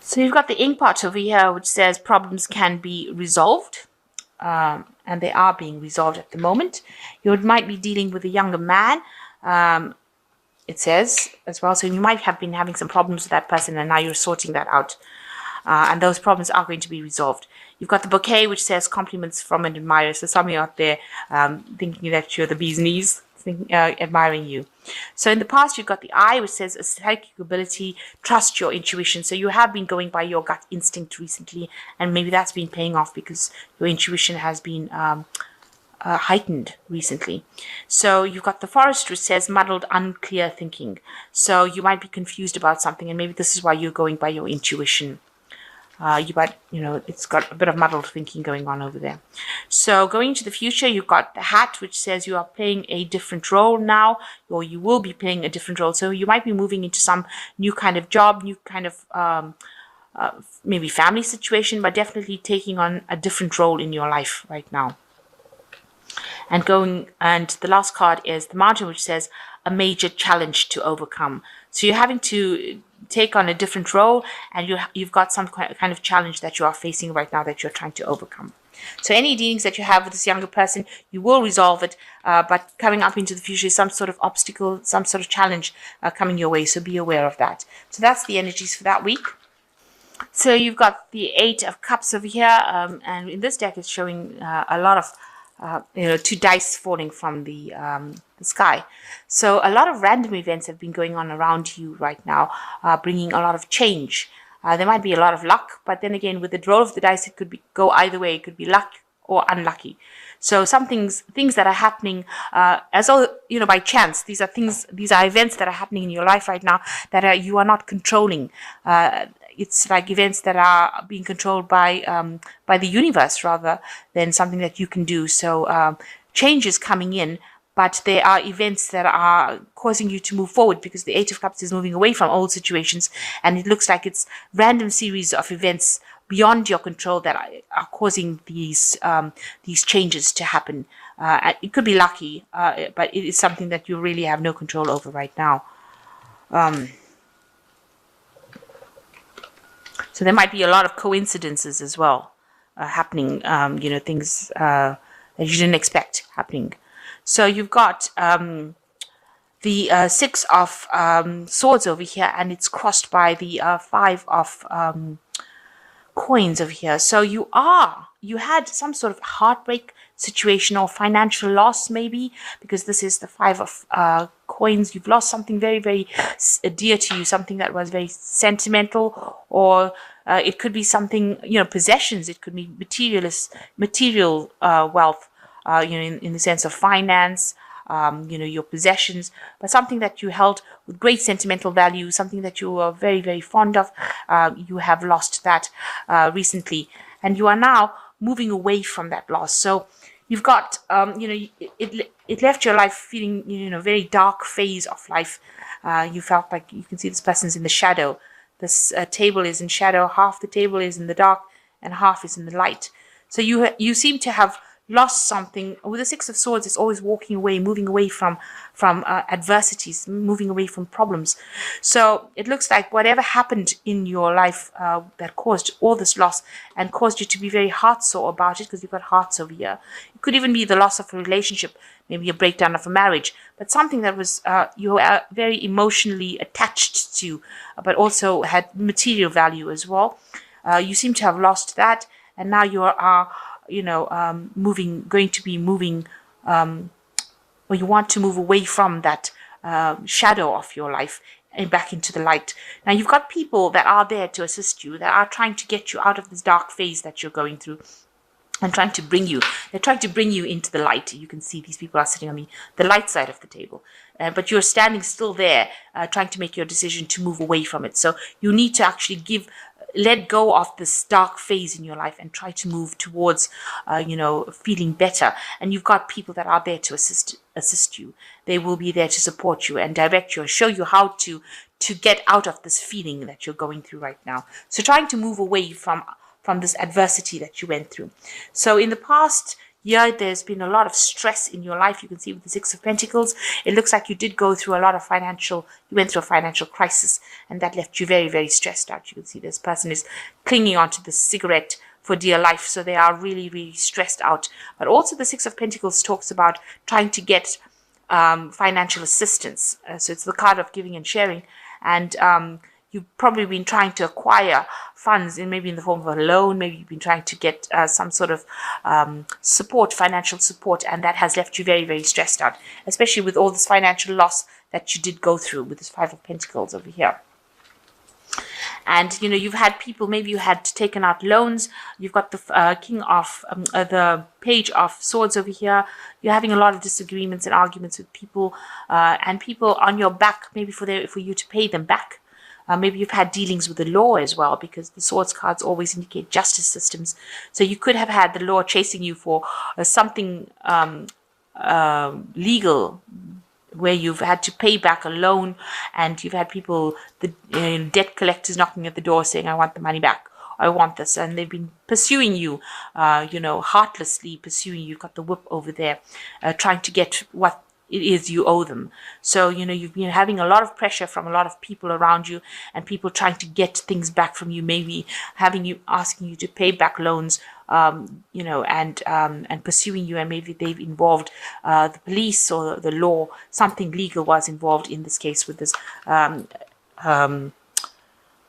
So you've got the ink part over here, which says problems can be resolved. And they are being resolved at the moment. You might be dealing with a younger man, it says as well. So you might have been having some problems with that person, and now you're sorting that out. And those problems are going to be resolved. You've got the bouquet, which says compliments from an admirer. So somebody out there thinking that you're the bee's knees, admiring you. So in the past, you've got the eye, which says a psychic ability, trust your intuition. So you have been going by your gut instinct recently, and maybe that's been paying off because your intuition has been heightened recently. So you've got the forest, which says muddled, unclear thinking. So you might be confused about something, and maybe this is why you're going by your intuition. It's got a bit of muddled thinking going on over there. So going into the future, you've got the hat, which says you are playing a different role now, or you will be playing a different role. So you might be moving into some new kind of job, new kind of maybe family situation, but definitely taking on a different role in your life right now. And the last card is the Mountain, which says a major challenge to overcome. So you're having to take on a different role, and you've got some kind of challenge that you are facing right now that you're trying to overcome. So any dealings that you have with this younger person, you will resolve it, but coming up into the future is some sort of obstacle, some sort of challenge coming your way, so be aware of that. So that's the energies for that week. So you've got the Eight of Cups over here, and in this deck it's showing a lot of two dice falling from the sky. So a lot of random events have been going on around you right now, bringing a lot of change. There might be a lot of luck, but then again, with the roll of the dice, it could go either way. It could be luck or unlucky. So some things that are happening by chance. These are events that are happening in your life right now that you are not controlling. It's like events that are being controlled by the universe rather than something that you can do. So change is coming in, but there are events that are causing you to move forward because the Eight of Cups is moving away from old situations, and it looks like it's random series of events beyond your control that are causing these changes to happen. It could be lucky, but it is something that you really have no control over right now. So there might be a lot of coincidences as well happening, things that you didn't expect happening. So you've got the Six of Swords over here, and it's crossed by the Five of Coins over here. So you had some sort of heartbreak situation or financial loss, maybe, because this is the Five of Coins. You've lost something very, very dear to you, something that was very sentimental, or it could be something, possessions. It could be material wealth, in the sense of finance, your possessions, but something that you held with great sentimental value, something that you were very, very fond of. You have lost that recently, and you are now moving away from that loss. So you've got, it left your life feeling, very dark phase of life. You felt like you can see this person's in the shadow. This table is in shadow. Half the table is in the dark, and half is in the light. So you seem to have lost something. With the Six of Swords, it's always walking away, moving away from adversities, moving away from problems. So it looks like whatever happened in your life that caused all this loss and caused you to be very heart-sore about it, because you've got hearts over here. It could even be the loss of a relationship, maybe a breakdown of a marriage, but something that was you were very emotionally attached to, but also had material value as well. You seem to have lost that, and now you are going to be moving, or you want to move away from that shadow of your life and back into the light. Now you've got people that are there to assist you, that are trying to get you out of this dark phase that you're going through, and trying to bring you into the light. You can see these people are sitting on the light side of the table, but you're standing still there, trying to make your decision to move away from it. So you need to actually let go of this dark phase in your life and try to move towards, feeling better. And you've got people that are there to assist you. They will be there to support you and direct you and show you how to get out of this feeling that you're going through right now. So trying to move away from this adversity that you went through. So in the past, Yeah, there's been a lot of stress in your life. You can see with the Six of Pentacles, it looks like you did go through a lot of you went through a financial crisis, and that left you very, very stressed out. You can see this person is clinging onto the cigarette for dear life, so they are really, really stressed out. But also the Six of Pentacles talks about trying to get financial assistance. So it's the card of giving and sharing, and you've probably been trying to acquire funds maybe in the form of a loan. Maybe you've been trying to get some sort of support, financial support, and that has left you very, very stressed out, especially with all this financial loss that you did go through with this Five of Pentacles over here. And you've had people, maybe you had taken out loans. You've got the the Page of Swords over here. You're having a lot of disagreements and arguments with people, and people on your back, maybe for you to pay them back. Maybe you've had dealings with the law as well, because the Swords cards always indicate justice systems. So you could have had the law chasing you for something legal, where you've had to pay back a loan, and you've had people, the debt collectors knocking at the door saying, I want the money back, I want this, and they've been pursuing you, heartlessly pursuing you. You've got the whip over there, trying to get what it is you owe them. So, you've been having a lot of pressure from a lot of people around you, and people trying to get things back from you, maybe asking you to pay back loans, and pursuing you, and maybe they've involved the police or the law. Something legal was involved in this case with this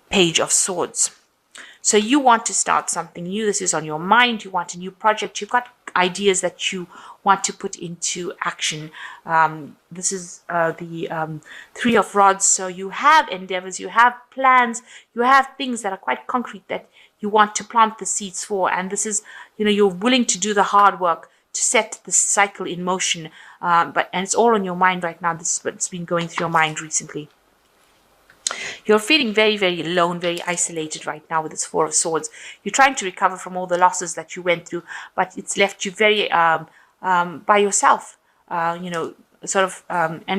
Page of Swords. So you want to start something new. This is on your mind. You want a new project. You've got ideas that you want to put into action. This is the Three of Rods. So you have endeavors, you have plans, you have things that are quite concrete that you want to plant the seeds for. And this is, you're willing to do the hard work to set the cycle in motion. And it's all on your mind right now. This is what's been going through your mind recently. You're feeling very, very alone, very isolated right now with this Four of Swords. You're trying to recover from all the losses that you went through, but it's left you very by yourself, and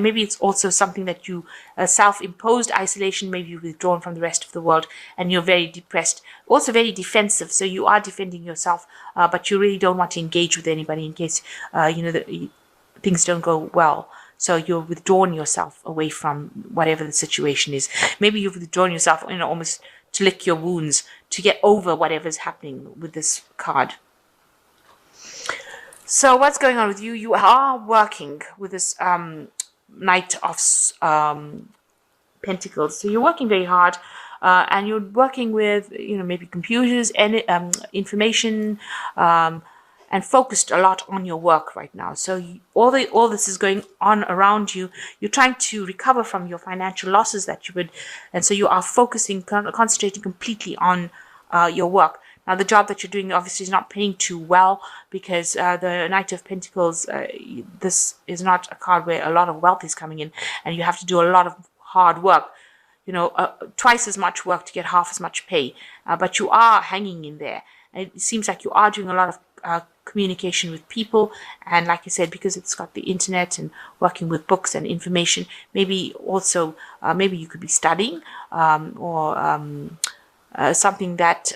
maybe it's also something that you self-imposed isolation. Maybe you've withdrawn from the rest of the world, and you're very depressed, also very defensive. So you are defending yourself, but you really don't want to engage with anybody in case, things don't go well. So you're withdrawing yourself away from whatever the situation is. Maybe you've withdrawn yourself, almost to lick your wounds, to get over whatever's happening with this card. So what's going on with you? You are working with this Knight of Pentacles. So you're working very hard, and you're working with, maybe computers and information, and focused a lot on your work right now. So all this is going on around you. You're trying to recover from your financial losses that you would, and so you are focusing, concentrating completely on your work. Now, the job that you're doing obviously is not paying too well, because the Knight of Pentacles, this is not a card where a lot of wealth is coming in, and you have to do a lot of hard work. Twice as much work to get half as much pay, but you are hanging in there. And it seems like you are doing a lot of communication with people, and like I said, because it's got the internet and working with books and information, maybe also maybe you could be studying, or something that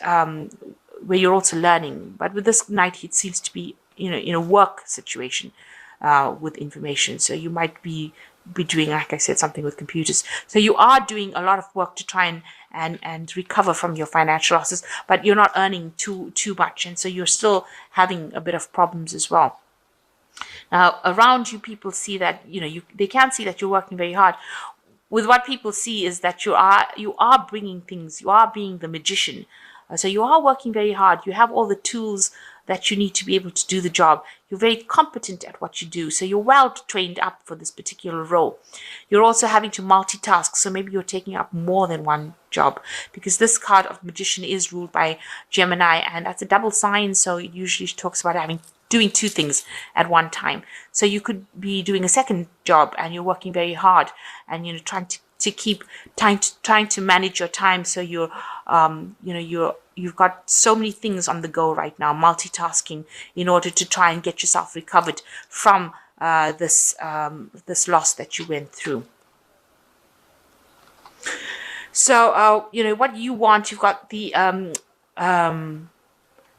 where you're also learning. But with this Knight, it seems to be in a work situation with information. So you might be doing, like I said, something with computers. So you are doing a lot of work to try and recover from your financial losses, but you're not earning too much, and so you're still having a bit of problems as well. Now, around you, people see that they can see that you're working very hard. With what people see is that you are bringing things. You are being the magician. So you are working very hard. You have all the tools that you need to be able to do the job. You're very competent at what you do. So you're well trained up for this particular role. You're also having to multitask. So maybe you're taking up more than one job, because this card of Magician is ruled by Gemini, and that's a double sign. So it usually talks about doing two things at one time. So you could be doing a second job, and you're working very hard, and trying to keep trying to manage your time. So you've got so many things on the go right now, multitasking, in order to try and get yourself recovered from this loss that you went through. So what you want, you've got the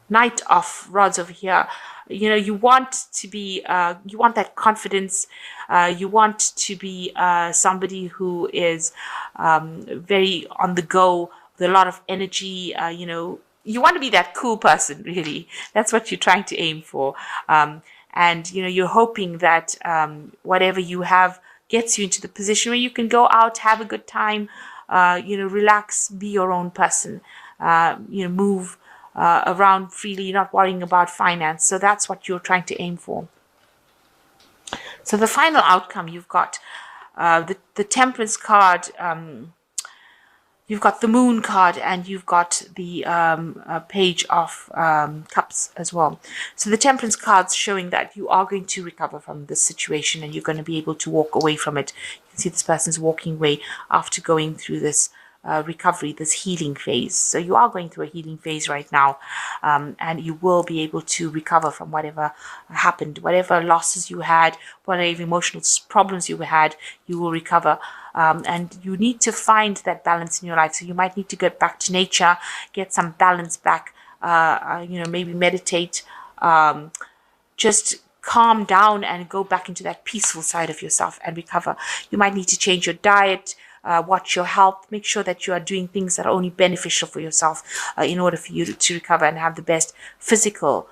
Knight of Rods over here. You want to be, you want that confidence. You want to be somebody who is very on the go with a lot of energy. You want to be that cool person, really. That's what you're trying to aim for. And you're hoping that whatever you have gets you into the position where you can go out, have a good time, relax, be your own person, move around freely, not worrying about finance. So that's what you're trying to aim for. So the final outcome, you've got the Temperance card, you've got the Moon card, and you've got the Page of Cups as well. So the Temperance card's showing that you are going to recover from this situation, and you're going to be able to walk away from it. You can see this person's walking away after going through this recovery, this healing phase. So you are going through a healing phase right now, and you will be able to recover from whatever happened, whatever losses you had, whatever emotional problems you had, you will recover. And you need to find that balance in your life. So you might need to get back to nature, get some balance back, maybe meditate, just calm down and go back into that peaceful side of yourself and recover. You might need to change your diet, watch your health, make sure that you are doing things that are only beneficial for yourself in order for you to recover and have the best physical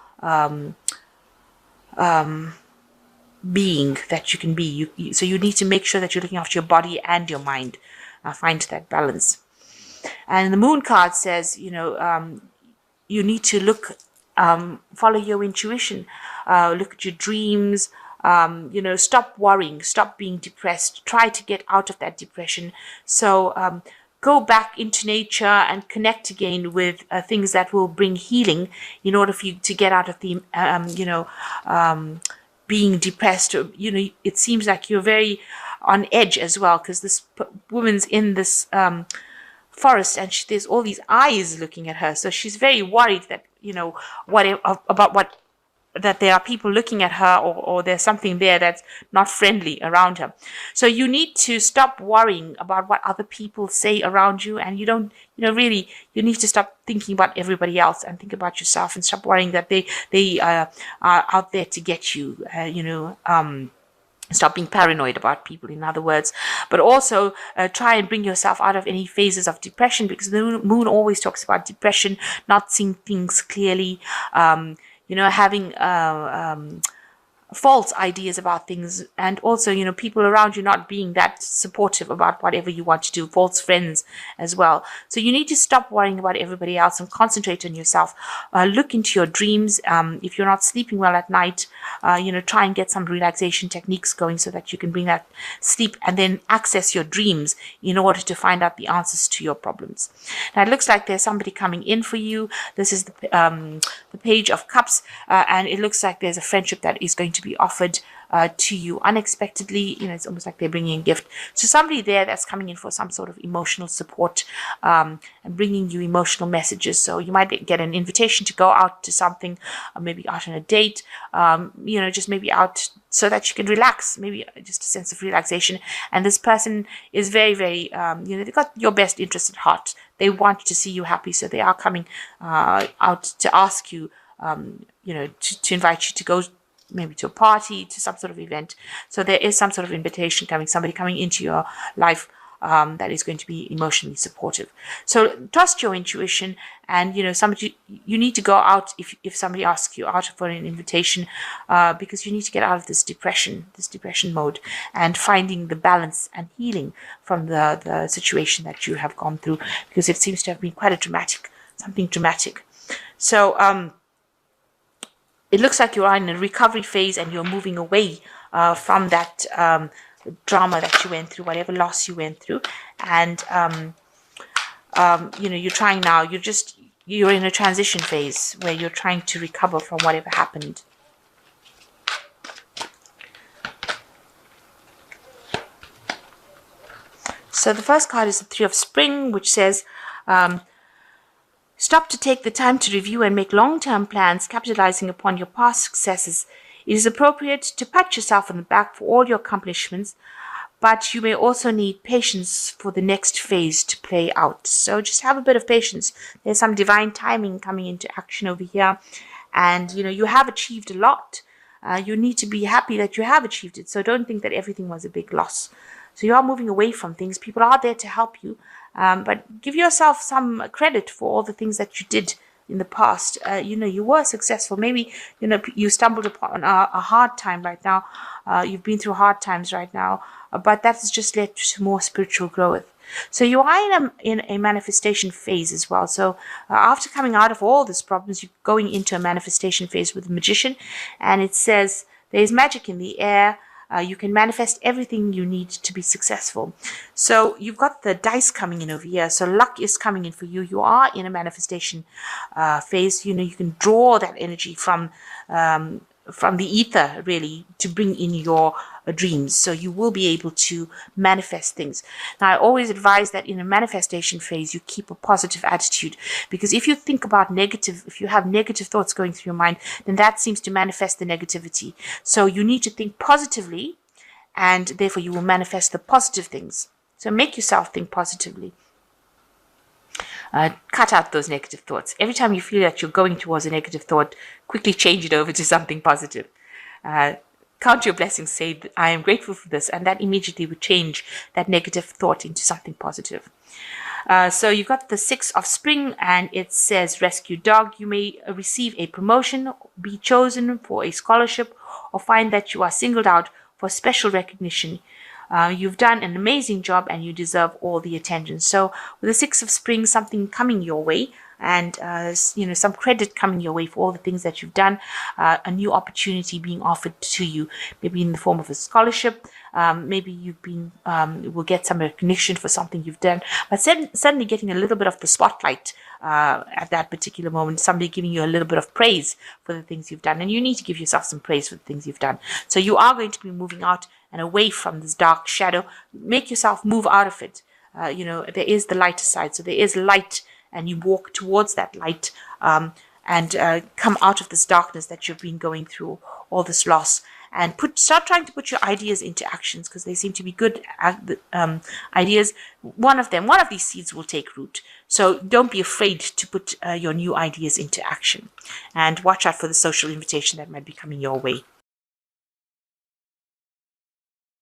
being that you can be. So you need to make sure that you're looking after your body and your mind. Find that balance. And the Moon card says, you need to look, follow your intuition, look at your dreams, stop worrying, stop being depressed, try to get out of that depression. So go back into nature and connect again with things that will bring healing in order for you to get out of the, being depressed. It seems like you're very on edge as well, because this woman's in this forest, and there's all these eyes looking at her. So she's very worried that, that there are people looking at her, or there's something there that's not friendly around her. So you need to stop worrying about what other people say around you, and you need to stop thinking about everybody else and think about yourself, and stop worrying that they are out there to get you. Stop being paranoid about people, in other words. But also try and bring yourself out of any phases of depression, because the Moon always talks about depression, not seeing things clearly, having false ideas about things, and also, people around you not being that supportive about whatever you want to do, false friends as well. So you need to stop worrying about everybody else and concentrate on yourself. Look into your dreams. If you're not sleeping well at night, try and get some relaxation techniques going so that you can bring that sleep and then access your dreams in order to find out the answers to your problems. Now it looks like there's somebody coming in for you. This is the Page of Cups, and it looks like there's a friendship that is going to be offered to you unexpectedly. It's almost like they're bringing a gift. So somebody there that's coming in for some sort of emotional support, and bringing you emotional messages. So you might get an invitation to go out to something, or maybe out on a date, just maybe out so that you can relax, maybe just a sense of relaxation. And this person is very, very, they've got your best interest at heart. They want to see you happy, so they are coming out to ask you, to invite you to go maybe to a party, to some sort of event. So there is some sort of invitation coming, somebody coming into your life that is going to be emotionally supportive. So trust your intuition, and you need to go out if somebody asks you out for an invitation, because you need to get out of this depression mode, and finding the balance and healing from the situation that you have gone through, because it seems to have been quite something dramatic. So it looks like you are in a recovery phase, and you're moving away from that drama that you went through, whatever loss you went through. And, you're trying now, you're in a transition phase where you're trying to recover from whatever happened. So the first card is the Three of Spring, which says, stop to take the time to review and make long-term plans, capitalizing upon your past successes. It is appropriate to pat yourself on the back for all your accomplishments, but you may also need patience for the next phase to play out. So just have a bit of patience. There's some divine timing coming into action over here. And, you have achieved a lot. You need to be happy that you have achieved it. So don't think that everything was a big loss. So you are moving away from things. People are there to help you. But give yourself some credit for all the things that you did in the past. You were successful. Maybe, you stumbled upon a hard time right now. You've been through hard times right now. But that has just led to more spiritual growth. So you are in a manifestation phase as well. So after coming out of all these problems, you're going into a manifestation phase with the magician. And it says there's magic in the air. You can manifest everything you need to be successful. So you've got the dice coming in over here. So luck is coming in for you. You are in a manifestation phase. You can draw that energy from the ether, really, to bring in your dreams. So you will be able to manifest things. Now, I always advise that in a manifestation phase, you keep a positive attitude, because if you have negative thoughts going through your mind, then that seems to manifest the negativity. So you need to think positively, and therefore you will manifest the positive things. So make yourself think positively. Cut out those negative thoughts. Every time you feel that you're going towards a negative thought, quickly change it over to something positive. Count your blessings, say, I am grateful for this, and that immediately would change that negative thought into something positive. So you've got the 6 of Spring, and it says, rescue dog. You may receive a promotion, be chosen for a scholarship, or find that you are singled out for special recognition. You've done an amazing job and you deserve all the attention. So with the 6 of Spring, something coming your way, and some credit coming your way for all the things that you've done, a new opportunity being offered to you, maybe in the form of a scholarship. Maybe will get some recognition for something you've done, but suddenly getting a little bit of the spotlight at that particular moment, somebody giving you a little bit of praise for the things you've done, and you need to give yourself some praise for the things you've done. So you are going to be moving out and away from this dark shadow. Make yourself move out of it. There is the lighter side, so there is light, and you walk towards that light, and come out of this darkness that you've been going through, all this loss, and start trying to put your ideas into actions, because they seem to be good ideas. One of these seeds will take root. So don't be afraid to put your new ideas into action, and watch out for the social invitation that might be coming your way.